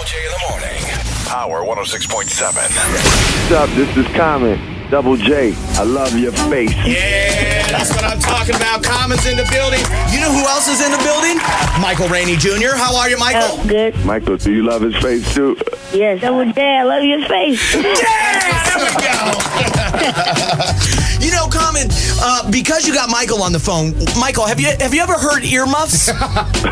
J in the morning. Power 106.7. What's up? This is Common. Double J, I love your face. Yeah, that's what I'm talking about. Common's in the building. You know who else is in the building? Michael Rainey Jr. How are you, Michael? Good. Michael, do you love his face too? Yes, Double J, I love your face. Yeah, there we go. You know, Common, because you got Michael on the phone, Michael, have you ever heard earmuffs?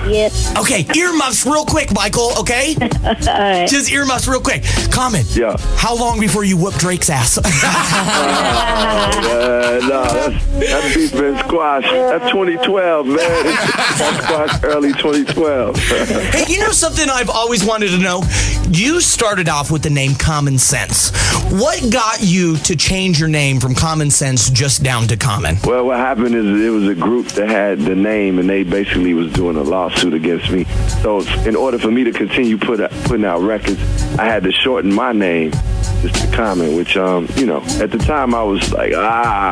Yes. Okay, earmuffs real quick, Michael, okay? All right. Just earmuffs real quick. Common. Yeah. How long before you whoop Drake's ass? No, that's beef been squashed. That's 2012, man. That's squashed early 2012. Hey, you know something I've always wanted to know? You started off with the name Common Sense. What got you to change your name from Common Sense just down to Common? Well, what happened is it was a group that had the name, and they basically was doing a lawsuit against me. So in order for me to continue putting out records, I had to shorten my name just to Common, which, at the time I was like,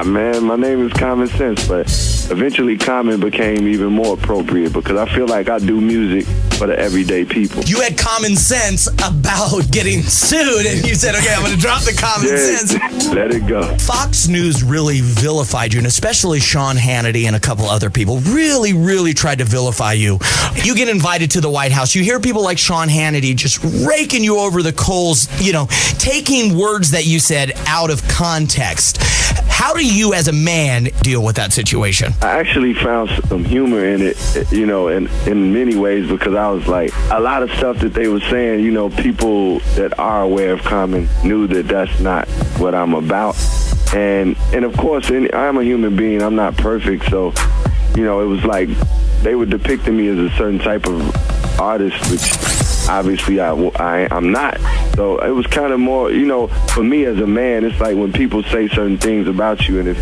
man, my name is Common Sense. But eventually Common became even more appropriate because I feel like I do music for the everyday people. You had common sense about getting sued, and you said, okay, I'm going to drop the common sense. Let it go. Fox News really vilified you, and especially Sean Hannity and a couple other people really, really tried to vilify you. You get invited to the White House. You hear people like Sean Hannity just raking you over the coals, taking words that you said out of context. How do you, as a man, deal with that situation? I actually found some humor in it, in many ways, because I was like, a lot of stuff that they were saying, people that are aware of Common knew that that's not what I'm about. And of course, I'm a human being. I'm not perfect. So, it was like they were depicting me as a certain type of artist, which obviously I'm not. So it was kind of more, for me as a man, it's like when people say certain things about you, and if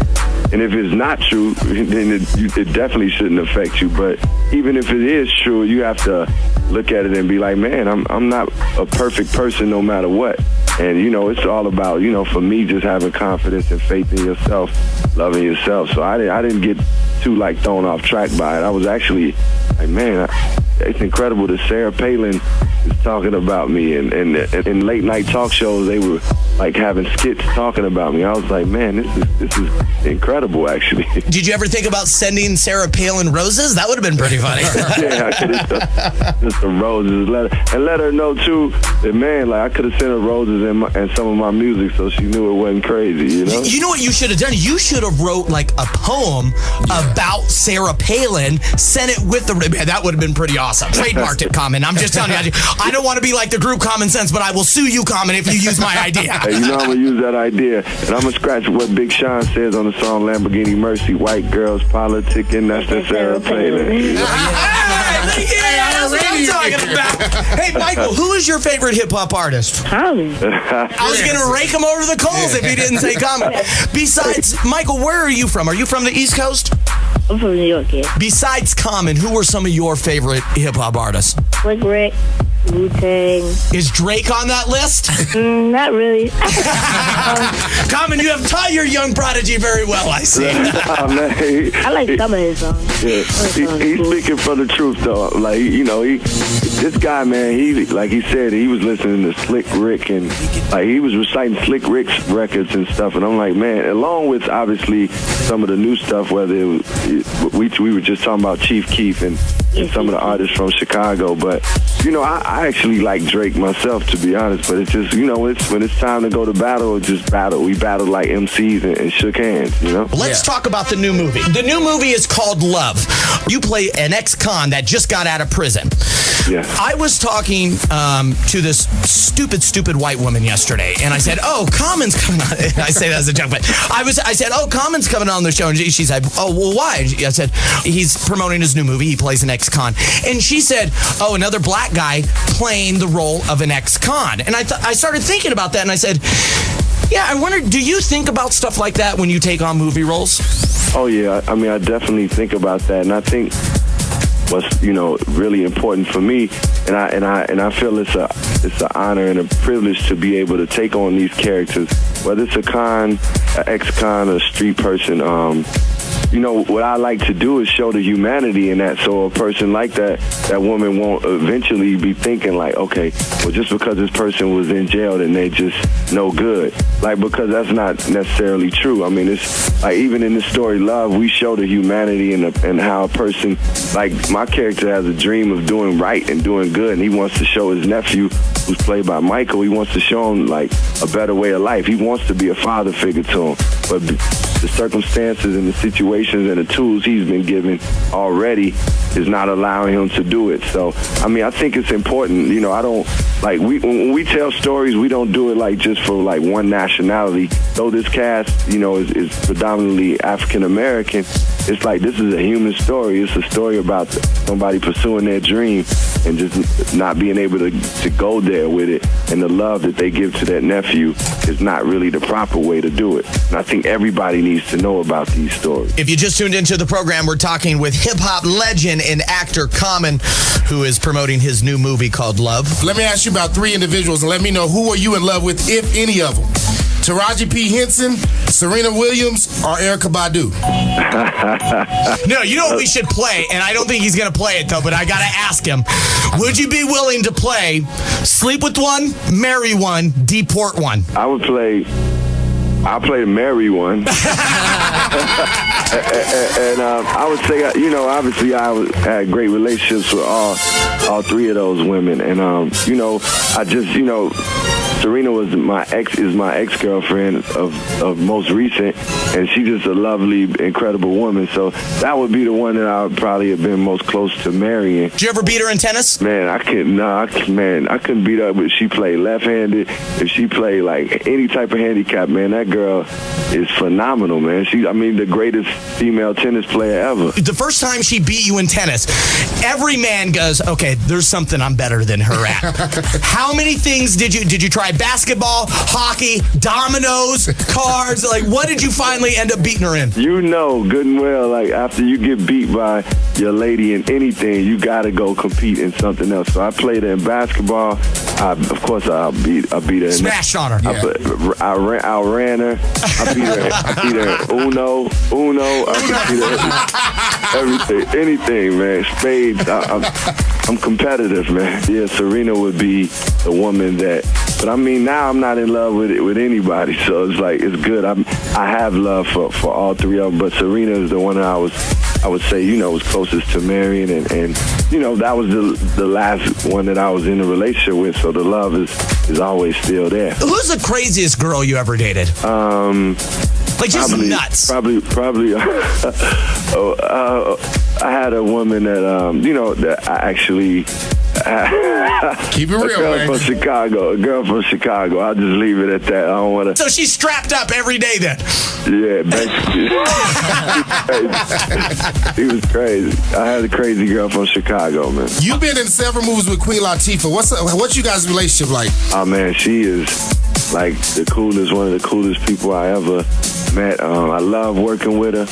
it's not true, then it definitely shouldn't affect you. But even if it is true, you have to look at it and be like, man, I'm not a perfect person no matter what. And, it's all about, for me, just having confidence and faith in yourself, loving yourself. So I didn't get too, thrown off track by it. I was actually like, man, it's incredible that Sarah Palin is talking about me. And in late night talk shows, they were having skits talking about me. I was like, man, this is incredible, actually. Did you ever think about sending Sarah Palin roses? That would have been pretty funny. Yeah, I could have just some roses. Let her know, too, that, man, I could have sent her roses and some of my music so she knew it wasn't crazy, You know what you should have done? You should have wrote, a poem about Sarah Palin, sent it with the... Man, that would have been pretty awesome. Trademarked it, Common. I'm just telling you, I don't want to be like the group Common Sense, but I will sue you, Common, if you use my idea. Hey, I'm going to use that idea, and I'm going to scratch what Big Sean says on the song Lamborghini Mercy, white girls politicking, that's the Sarah Palin. That's what I'm talking about. Hey, Michael, who is your favorite hip-hop artist? Common. I was going to rake him over the coals if he didn't say Common. Besides, Michael, where are you from? Are you from the East Coast? I'm from New York, yeah. Besides Common, who were some of your favorite hip-hop artists? Like Rick, Wu-Tang. Is Drake on that list? Not really. Common, you have taught your young prodigy very well, I see. I like some of his songs. Yeah. He's speaking for the truth, though. This guy, man, like he said, he was listening to Slick Rick, and he was reciting Slick Rick's records and stuff. And I'm like, man, along with obviously some of the new stuff, whether it was, we were just talking about Chief Keef and some of the artists from Chicago. But, I actually like Drake myself, to be honest. But it's just, when it's time to go to battle, just battle. We battled like MCs and shook hands, Let's talk about the new movie. The new movie is called Love. You play an ex-con that just got out of prison. Yeah. I was talking to this stupid white woman yesterday, and I said, "Oh, Common's coming on." I say that as a joke, but I said, "Oh, Common's coming on the show," and she said, "Oh, well, why?" I said, "He's promoting his new movie. He plays an ex-con," and she said, "Oh, another black guy playing the role of an ex-con," and I started thinking about that, and I said, "Yeah, I wonder, do you think about stuff like that when you take on movie roles?" Oh yeah, I mean, I definitely think about that, and I think what's really important for me, and I feel it's an honor and a privilege to be able to take on these characters, whether it's a con, an ex-con, a street person. what I like to do is show the humanity in that. So a person like that woman won't eventually be thinking like, okay, well, just because this person was in jail, then they just no good. Like, because that's not necessarily true. I mean, it's like, even in the story Love, we show the humanity and how a person, like, my character has a dream of doing right and doing good, and he wants to show his nephew, who's played by Michael, he wants to show him, like, a better way of life. He wants to be a father figure to him. But the circumstances and the situations and the tools he's been given already is not allowing him to do it. So, I mean, I think it's important. I don't, like, when we tell stories, we don't do it, like, just for, like, one nationality. Though this cast, is predominantly African-American, it's like, this is a human story. It's a story about somebody pursuing their dream and just not being able to go there with it. And the love that they give to that nephew is not really the proper way to do it. And I think everybody needs to know about these stories. If you just tuned into the program, we're talking with hip-hop legend and actor Common, who is promoting his new movie called Love. Let me ask you about 3 individuals and let me know, who are you in love with, if any of them? Taraji P. Henson, Serena Williams, or Erykah Badu? No, you know what we should play, and I don't think he's going to play it, though, but I got to ask him. Would you be willing to play sleep with one, marry one, deport one? I'll play marry one. And I would say, obviously I had great relationships with all 3 of those women. And, I just, Serena was my ex-girlfriend of most recent, and she's just a lovely, incredible woman. So that would be the one that I would probably have been most close to marrying. Did you ever beat her in tennis? Man, I couldn't beat her, but she played left-handed. If she played like any type of handicap, man, that girl is phenomenal, man. The greatest female tennis player ever. The first time she beat you in tennis, every man goes, okay, there's something I'm better than her at. How many things did you try? Basketball, hockey, dominoes, cards? Like, what did you finally end up beating her in? You know good and well, like, after you get beat by your lady in anything, you got to go compete in something else. So I played her in basketball. Of course, I beat her. Smashed on her. I outran her. I beat her in Uno. I beat her everything, anything, man. Spades. I'm competitive, man. Yeah, Serena would be the woman that. But I mean, now I'm not in love with anybody, so it's like, it's good. I have love for all 3 of them, but Serena is the one that I would say, was closest to marrying, and that was the last one that I was in a relationship with, so the love is always still there. Who's the craziest girl you ever dated? Like, just probably, nuts. Probably. I had a woman that, that I actually. Keep it real, man. A girl from Chicago. I'll just leave it at that. I don't want to. So she's strapped up every day then? Yeah, basically. He was crazy. I had a crazy girl from Chicago, man. You've been in several movies with Queen Latifah. What's you guys' relationship like? Oh, man, she is like one of the coolest people I ever met. I love working with her.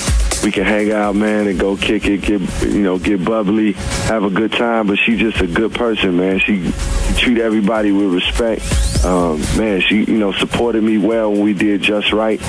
We can hang out, man, and go kick it, get bubbly, have a good time. But she's just a good person, man. She treat everybody with respect. Man, she, supported me well when we did Just Right.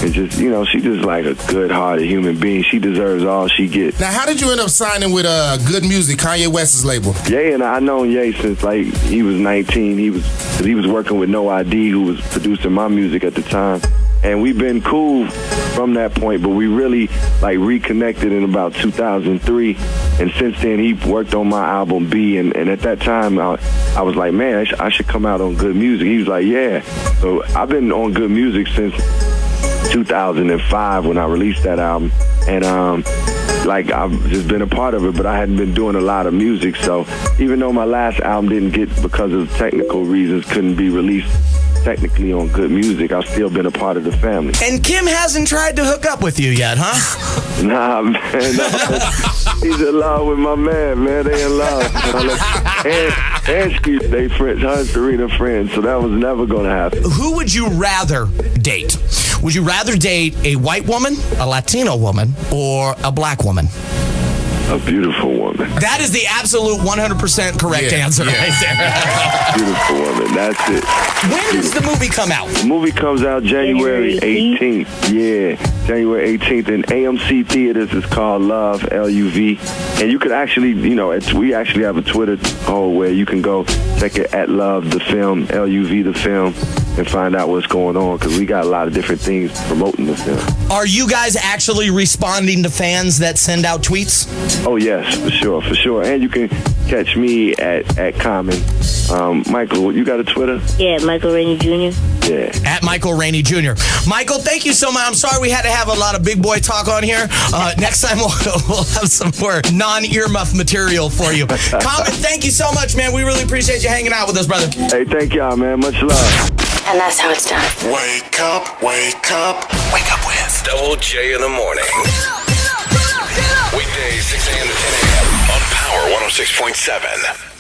And just, she's just like a good-hearted human being. She deserves all she gets. Now, how did you end up signing with Good Music, Kanye West's label? Ye, and I known Ye since, like, he was 19. He was working with No ID, who was producing my music at the time. And we've been cool from that point, but we really, like, reconnected in about 2003. And since then, he worked on my album B. And at that time, I was like, man, I should come out on Good Music. He was like, yeah. So I've been on Good Music since 2005 when I released that album. And, I've just been a part of it, but I hadn't been doing a lot of music. So even though my last album didn't get, because of technical reasons, couldn't be released technically on Good Music, I've still been a part of the family. And Kim hasn't tried to hook up with you yet, huh? Nah, man. No. He's in love with my man. They in love. And they friends. Her and Serena friends. So that was never going to happen. Who would you rather date? Would you rather date a white woman, a Latino woman, or a black woman? A beautiful woman. That is the absolute 100% correct answer right there. Beautiful woman. That's it. When does the movie come out? The movie comes out January 18th. Yeah. January 18th in AMC Theaters. It's called Love, L-U-V. And you could actually, we actually have a Twitter where you can go check it at Love the Film, L-U-V the Film, and find out what's going on, because we got a lot of different things promoting the film. Are you guys actually responding to fans that send out tweets? Oh, yes, for sure. And you can catch me at Common. Michael, you got a Twitter? Yeah, Michael Rainey Jr. Yeah. At Michael Rainey Jr. Michael, thank you so much. I'm sorry we had to have a lot of big boy talk on here. Next time we'll have some more non-earmuff material for you. Common, thank you so much, man. We really appreciate you hanging out with us, brother. Hey, thank y'all, man. Much love. And that's how it's done. Wake up, wake up. Wake up with Double J in the morning. Weekdays 6 a.m. to 10 a.m. on Power 106.7.